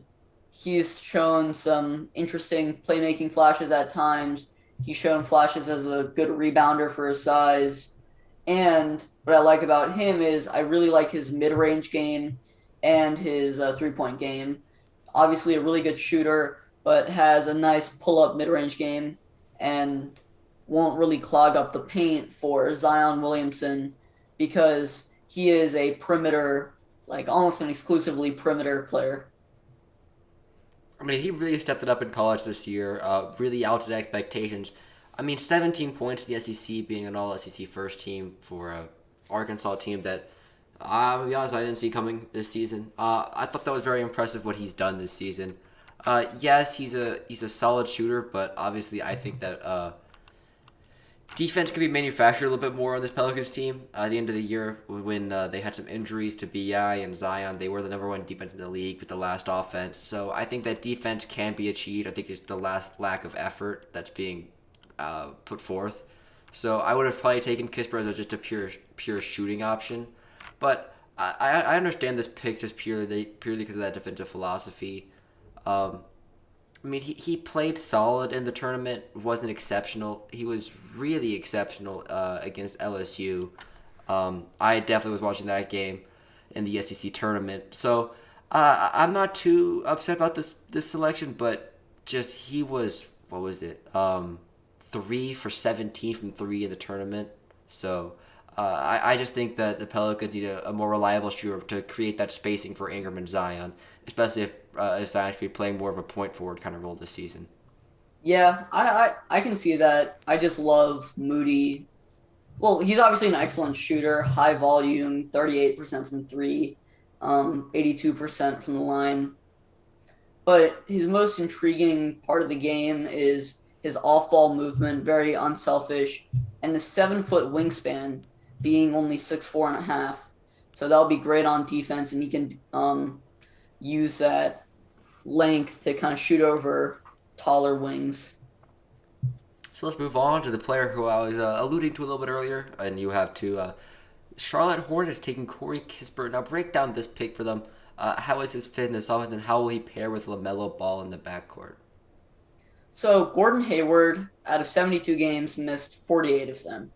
he's shown some interesting playmaking flashes at times. He's shown flashes as a good rebounder for his size. And what I like about him is I really like his mid range game and his 3 point game. Obviously, a really good shooter, but has a nice pull up mid range game and won't really clog up the paint for Zion Williamson because he is a perimeter, like almost an exclusively perimeter player. I mean, he really stepped it up in college this year. Really outdid expectations. I mean, 17 points in the SEC, being an All SEC first team for a Arkansas team that, I'll be honest, I didn't see coming this season. I thought that was very impressive what he's done this season. Yes, he's a solid shooter, but obviously I think that defense could be manufactured a little bit more on this Pelicans team. At the end of the year, when they had some injuries to Bi and Zion, they were the number one defense in the league with the last offense. So I think that defense can be achieved. I think it's the last lack of effort that's being put forth. So I would have probably taken Kispert as just a pure shooting option, but I understand this pick just purely because of that defensive philosophy. I mean, he played solid in the tournament. Wasn't exceptional. He was really exceptional against LSU. I definitely was watching that game in the SEC tournament. So I'm not too upset about this selection, but just he was, what was it? 3 for 17 from three in the tournament. So I just think that the Pelicans need a more reliable shooter to create that spacing for Ingram and Zion, especially if Zion could be playing more of a point forward kind of role this season. Yeah, I can see that. I just love Moody. Well, he's obviously an excellent shooter, high volume, 38% from three, 82% from the line. But his most intriguing part of the game is his off ball movement, very unselfish, and his 7 foot wingspan being only 6'4" and a half. So that'll be great on defense, and he can use that length to kind of shoot over taller wings. So let's move on to the player who I was alluding to a little bit earlier, and you have to. Charlotte Hornets taking Corey Kispert. Now break down this pick for them. How is his fit in this offense, and how will he pair with LaMelo Ball in the backcourt? So Gordon Hayward, out of 72 games, missed 48 of them.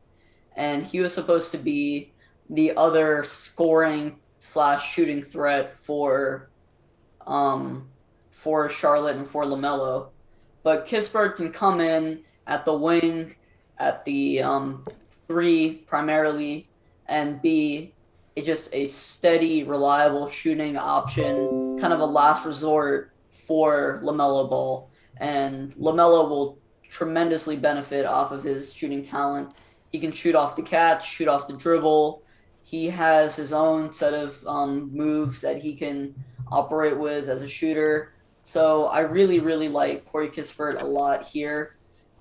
And he was supposed to be the other scoring slash shooting threat for Charlotte and for LaMelo. But Kispert can come in at the wing, at the three primarily, and be just a steady, reliable shooting option, kind of a last resort for LaMelo Ball. And LaMelo will tremendously benefit off of his shooting talent. He can shoot off the catch, shoot off the dribble. He has his own set of moves that he can operate with as a shooter. So I really, really like Corey Kispert a lot here.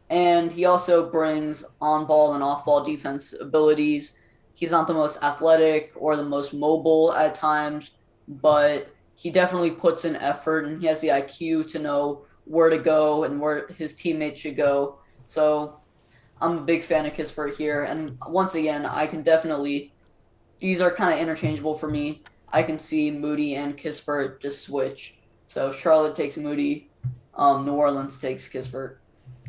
And he also brings on-ball and off-ball defense abilities. He's not the most athletic or the most mobile at times, but he definitely puts in effort and he has the IQ to know where to go and where his teammates should go. So I'm a big fan of Kispert here. And once again, I can definitely, these are kind of interchangeable for me. I can see Moody and Kispert just switch. So Charlotte takes Moody, New Orleans takes Kispert.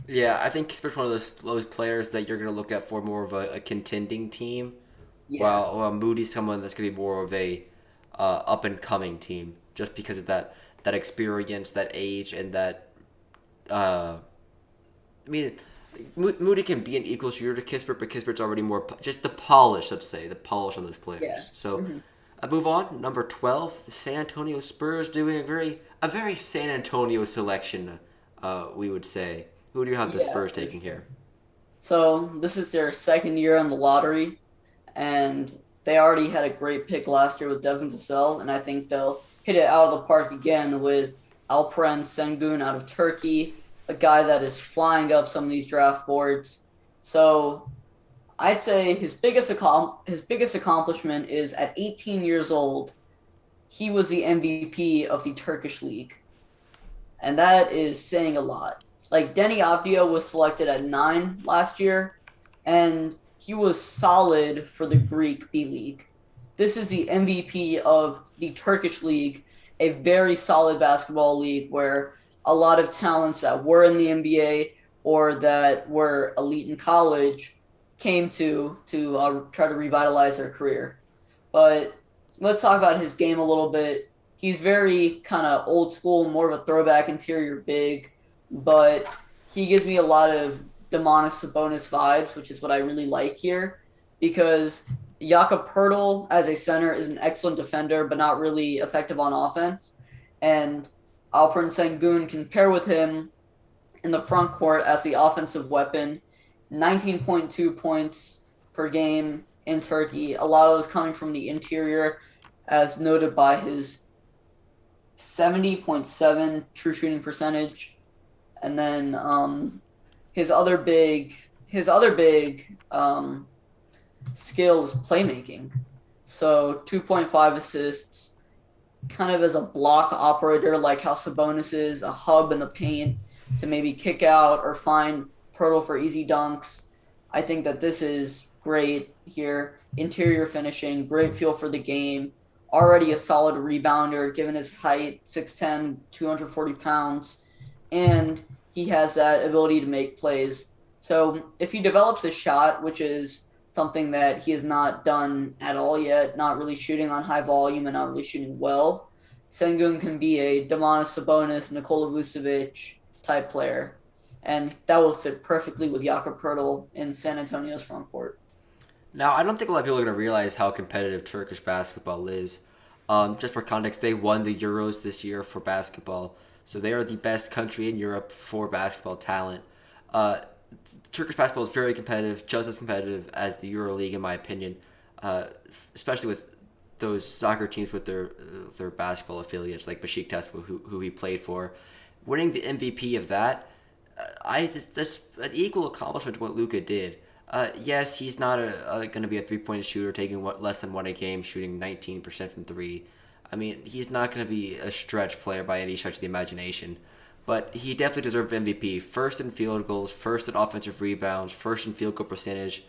Yeah, I think Kispert's one of those players that you're going to look at for more of a contending team, Yeah. while Moody's someone that's going to be more of a up and coming team, just because of that experience, that age, and that. I mean, Moody can be an equal shooter to Kispert, but Kispert's already more just the polish. Let's say the polish on those Yeah. players. So hmm I move on. Number 12, the San Antonio Spurs doing a very San Antonio selection. We would say. Who do you have the Yeah. Spurs taking here? So this is their second year on the lottery, and they already had a great pick last year with Devin Vassell, and I think they'll hit it out of the park again with Alperen Sengun out of Turkey, a guy that is flying up some of these draft boards. So I'd say his biggest accomplishment is at 18 years old, he was the MVP of the Turkish league, and that is saying a lot. Like Denny Avdia was selected at 9 last year, and he was solid for the Greek B League. This is the MVP of the Turkish league, a very solid basketball league where a lot of talents that were in the NBA or that were elite in college came to try to revitalize their career. But let's talk about his game a little bit. He's very kind of old school, more of a throwback interior big, but he gives me a lot of Demonis Sabonis vibes, which is what I really like here, because Jakob Pertl as a center is an excellent defender, but not really effective on offense. And Alperen Sengun can pair with him in the front court as the offensive weapon. 19.2 points per game in Turkey. A lot of those coming from the interior, as noted by his 70.7 true shooting percentage. And then his other big skill is playmaking. So 2.5 assists, kind of as a block operator, like how Sabonis is, a hub in the paint to maybe kick out or find Pirtle for easy dunks. I think that this is great here. Interior finishing, great feel for the game. Already a solid rebounder given his height, 6'10", 240 pounds. And he has that ability to make plays. So if he develops a shot, which is something that he has not done at all yet, not really shooting on high volume and not really shooting well, Sengun can be a Domantas Sabonis, Nikola Vucevic type player. And that will fit perfectly with Jakob Pertl in San Antonio's front court. Now, I don't think a lot of people are going to realize how competitive Turkish basketball is. Just for context, they won the Euros this year for basketball, so they are the best country in Europe for basketball talent. Uh, Turkish basketball is very competitive, just as competitive as the EuroLeague, in my opinion, uh, especially with those soccer teams with their basketball affiliates like Besiktas, who he played for. Winning the MVP of that, that's an equal accomplishment to what Luka did. Yes, he's not going to be a 3-point shooter, taking less than one a game, shooting 19% from three. I mean, he's not going to be a stretch player by any stretch of the imagination. But he definitely deserved MVP. First in field goals, first in offensive rebounds, first in field goal percentage,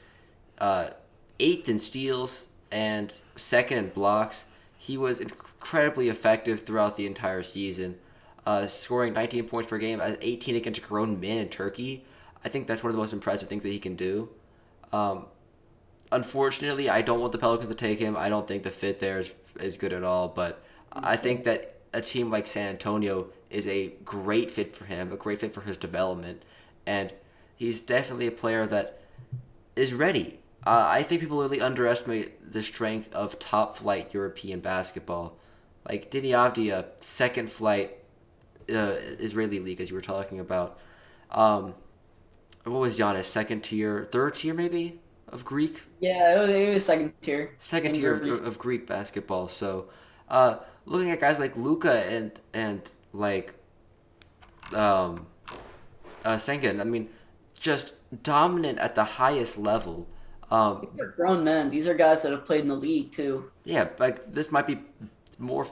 eighth in steals, and second in blocks. He was incredibly effective throughout the entire season, scoring 19 points per game at 18 against grown men in Turkey. I think that's one of the most impressive things that he can do. Um, Unfortunately, I don't want the Pelicans to take him. I don't think the fit there is good at all. But I think that a team like San Antonio is a great fit for him, a great fit for his development. And he's definitely a player that is ready. I think people really underestimate the strength of top flight European basketball. Like Deni Avdija, second flight Israeli league, as you were talking about. Um, what was Giannis? Second tier, third tier maybe of Greek, Yeah, it was second tier second in tier Europe. of Greek basketball. So, looking at guys like Luka and like um, Sengun, I mean, just dominant at the highest level. Um, These are grown men. These are guys that have played in the league too. yeah, like this might be more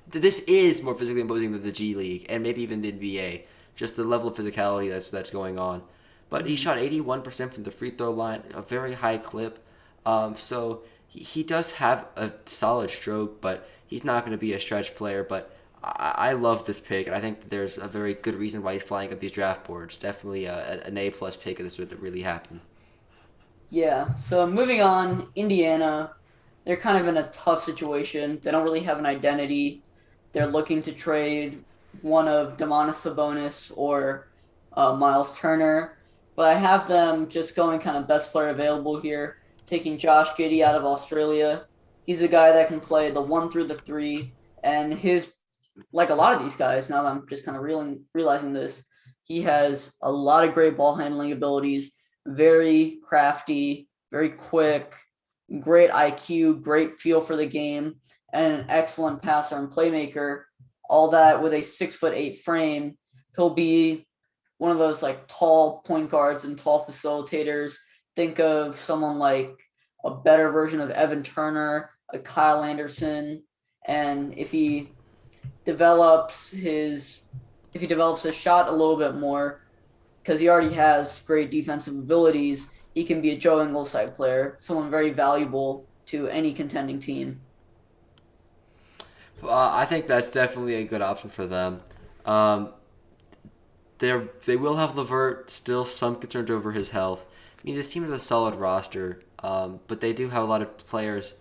this is more physically imposing than the G League and maybe even the NBA. Just the level of physicality that's going on. But he shot 81% from the free throw line, a very high clip. So he does have a solid stroke, but he's not going to be a stretch player. But I love this pick, and I think that there's a very good reason why he's flying up these draft boards. Definitely an A plus pick if this would really happen. Yeah. So moving on, Indiana, they're kind of in a tough situation. They don't really have an identity. They're looking to trade one of Domantas Sabonis or Miles Turner. but I have them just going kind of best player available here, taking Josh Giddey out of Australia. He's a guy that can play the 1 through the 3, and his like a lot of these guys. Now that I'm just kind of realizing this, he has a lot of great ball handling abilities, very crafty, very quick, great IQ, great feel for the game, and an excellent passer and playmaker. All that with a 6'8" frame. He'll be one of those like tall point guards and tall facilitators. Think of someone like a better version of Evan Turner, a Kyle Anderson, and develops his if he develops his shot a little bit more, because he already has great defensive abilities, he can be a Joe Ingles type player, someone very valuable to any contending team. I think that's definitely a good option for them. Um, they will have Levert. Still, some concerns over his health. I mean, this team is a solid roster, but they do have a lot of players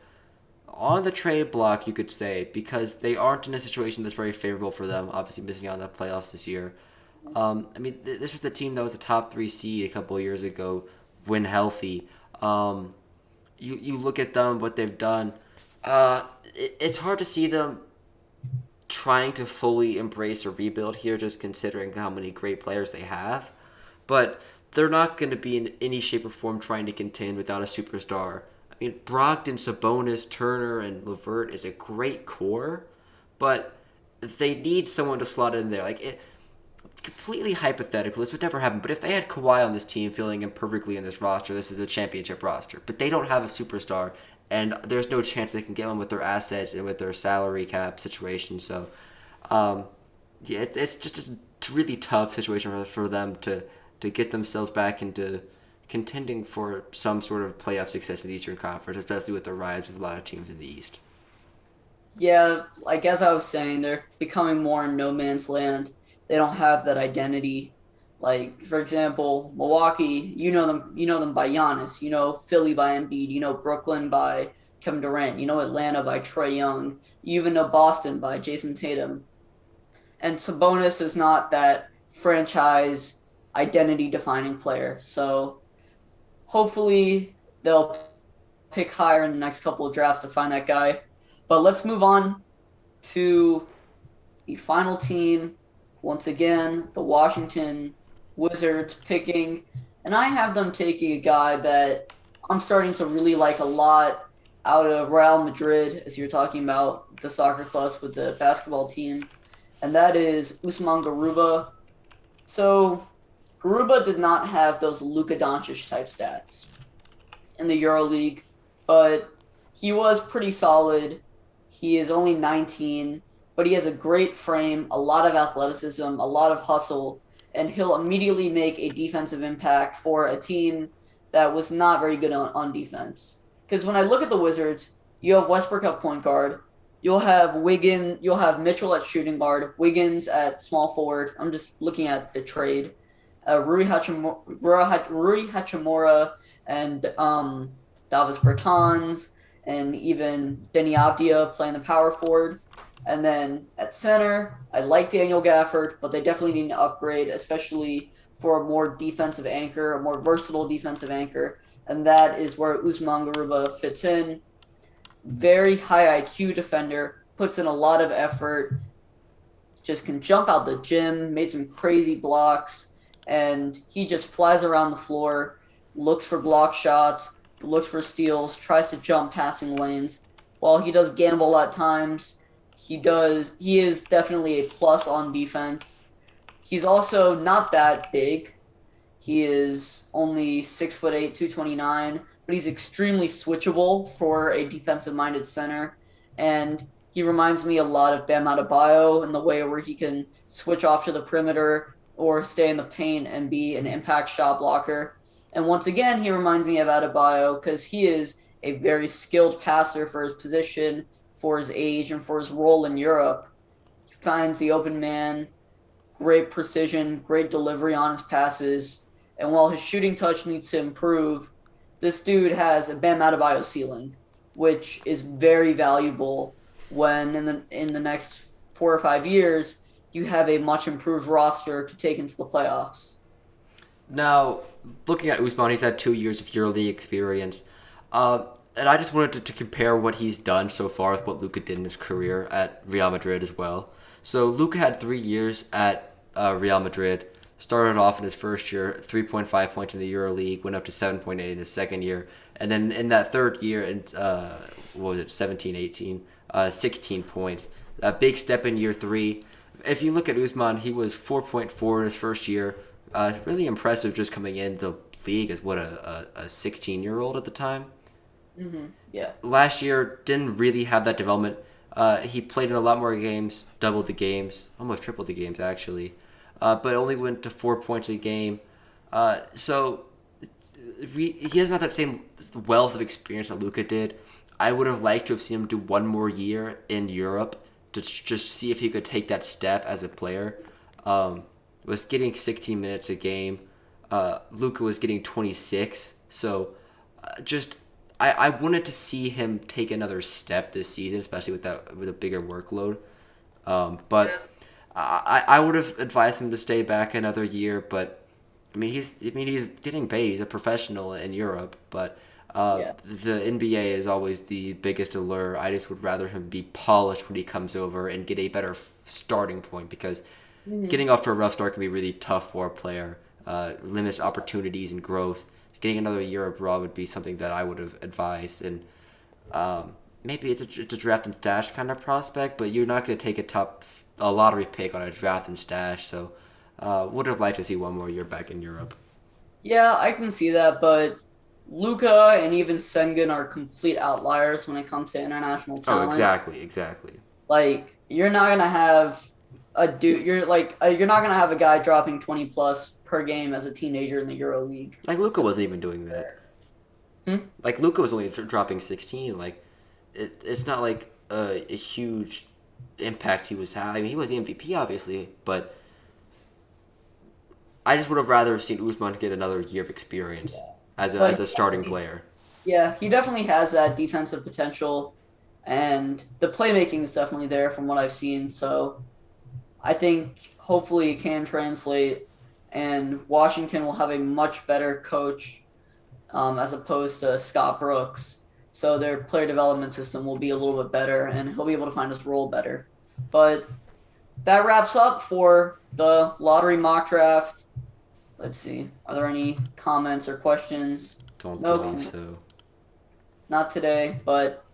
on the trade block, you could say, because they aren't in a situation that's very favorable for them. Obviously, missing out on the playoffs this year. I mean, this was the team that was a top three seed a couple of years ago, when healthy. You look at them, what they've done. It's hard to see them trying to fully embrace a rebuild here, just considering how many great players they have. But they're not going to be in any shape or form trying to contend without a superstar. I mean, Brogdon, Sabonis, Turner, and Levert is a great core, but they need someone to slot in there. Completely hypothetical. This would never happen. But if they had Kawhi on this team, filling in perfectly in this roster, this is a championship roster. But they don't have a superstar, and there's no chance they can get one with their assets and with their salary cap situation. So, yeah, it's just a really tough situation for them to get themselves back into contending for some sort of playoff success in the Eastern Conference, especially with the rise of a lot of teams in the East. Yeah, like as I was saying, they're becoming more in no man's land. They don't have that identity. Like for example, Milwaukee, you know them by Giannis, you know Philly by Embiid, you know Brooklyn by Kevin Durant, you know Atlanta by Trae Young, you even know Boston by Jason Tatum. And Sabonis is not that franchise identity defining player. So hopefully they'll pick higher in the next couple of drafts to find that guy. But let's move on to the final team. Once again, the Washington Wizards picking, and I have them taking a guy that I'm starting to really like a lot out of Real Madrid, as you're talking about the soccer clubs with the basketball team, and that is Usman Garuba. So, Garuba did not have those Luka Doncic type stats in the EuroLeague, but he was pretty solid. He is only 19, but he has a great frame, a lot of athleticism, a lot of hustle, and he'll immediately make a defensive impact for a team that was not very good on defense. Because when I look at the Wizards, you have Westbrook at point guard, you'll have Mitchell at shooting guard, Wiggins at small forward. I'm just looking at the trade. Rui Hachimura and Davis Bertans and even Denny Avdia playing the power forward. And then at center, I like Daniel Gafford, but they definitely need to upgrade, especially for a more defensive anchor, a more versatile defensive anchor. And that is where Usman Garuba fits in. Very high IQ defender, puts in a lot of effort, just can jump out the gym, made some crazy blocks, and he just flies around the floor, looks for block shots, looks for steals, tries to jump passing lanes. While he does gamble at times, he is definitely a plus on defense. He's also not that big. He is only 6'8", 229, but he's extremely switchable for a defensive minded center. And he reminds me a lot of Bam Adebayo in the way where he can switch off to the perimeter or stay in the paint and be an impact shot blocker. And once again, he reminds me of Adebayo because he is a very skilled passer for his position, for his age, and for his role in Europe. He finds the open man, great precision, great delivery on his passes. And while his shooting touch needs to improve, this dude has a Bam Adebayo ceiling, which is very valuable when in the next 4 or 5 years you have a much improved roster to take into the playoffs. Now, looking at Usman, he's had 2 years of EuroLeague experience. And I just wanted to compare what he's done so far with what Luka did in his career at Real Madrid as well. So Luka had 3 years at Real Madrid. Started off in his first year, 3.5 points in the EuroLeague, went up to 7.8 in his second year. And then in that third year, in, what was it, 17, 18, 16 points. A big step in year three. If you look at Usman, he was 4.4 in his first year. Really impressive just coming in the league as what a 16-year-old at the time. Yeah. Last year didn't really have that development. He played in a lot more games, doubled the games, almost tripled the games actually, but only went to 4 points a game. So he doesn't have that same wealth of experience that Luka did. I would have liked to have seen him do one more year in Europe to just see if he could take that step as a player. Was getting 16 minutes a game. Luka was getting 26. So just I wanted to see him take another step this season, especially with a bigger workload. But I would have advised him to stay back another year. But he's getting paid. He's a professional in Europe. But the NBA is always the biggest allure. I just would rather him be polished when he comes over and get a better starting point because getting off to a rough start can be really tough for a player. Limits opportunities and growth. Getting another year abroad would be something that I would have advised, and maybe it's a draft and stash kind of prospect, but you're not going to take a lottery pick on a draft and stash. So, would have liked to see one more year back in Europe. Yeah, I can see that, but Luka and even Sengun are complete outliers when it comes to international Oh, talent. exactly. Like you're not gonna have a dude. You're not gonna have a guy dropping 20 plus per game as a teenager in the Euro League. Like Luka wasn't even doing that. Like Luka was only dropping 16. Like it's not like a huge impact he was having. I mean, he was the MVP obviously, but I just would have rather seen Usman get another year of experience as a starting player. Yeah, he definitely has that defensive potential, and the playmaking is definitely there from what I've seen. So I think hopefully it can translate, and Washington will have a much better coach as opposed to Scott Brooks. So their player development system will be a little bit better, and he'll be able to find his role better. But that wraps up for the lottery mock draft. Let's see. Are there any comments or questions? Don't No believe comments. so. Not today, but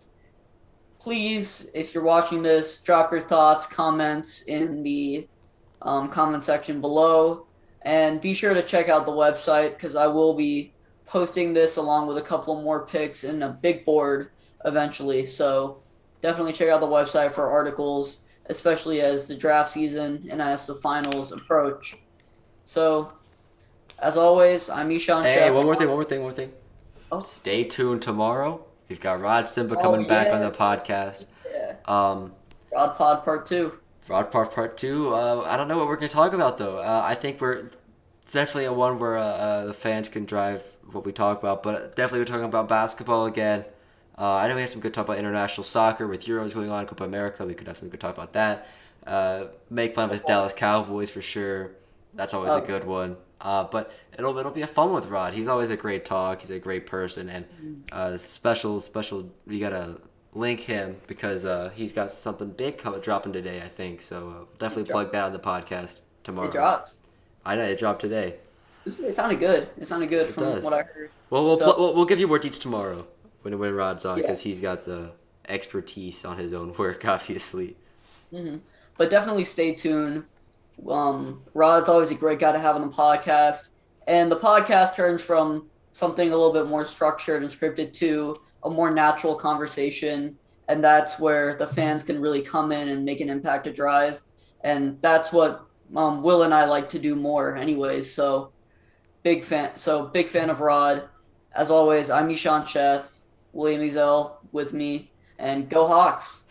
please, if you're watching this, drop your thoughts, comments in the comment section below. And be sure to check out the website because I will be posting this along with a couple more picks in a big board eventually. So definitely check out the website for articles, especially as the draft season and as the finals approach. So, as always, I'm Ishan Hey, Chef. one more thing. Oh, Stay tuned tomorrow. We've got Rod Simba coming back on the podcast. Yeah. Um, Rod Pod Part 2. Rod Part 2. I don't know what we're going to talk about, though. I think it's definitely a one where the fans can drive what we talk about, but definitely we're talking about basketball again. I know we have some good talk about international soccer with Euros going on, Copa America. We could have some good talk about that. Make fun of his Dallas Cowboys for sure. That's always a good one. But it'll be a fun with Rod. He's always a great talk. He's a great person, and special. We gotta link him because he's got something big dropping today. I think so. Definitely plug that on the podcast tomorrow. It dropped. I know it dropped today. It sounded good. It sounded good from does. what I heard. Well, So- we'll give you more deets tomorrow when Rod's on Yeah. because he's got the expertise on his own work, obviously. But definitely stay tuned. Rod's always a great guy to have on the podcast. And the podcast turns from something a little bit more structured and scripted to a more natural conversation. And that's where the fans can really come in and make an impact to drive. And that's what Will and I like to do more anyways. So big fan of Rod. As always, I'm Ishan Cheth, William Ezel with me, and go Hawks.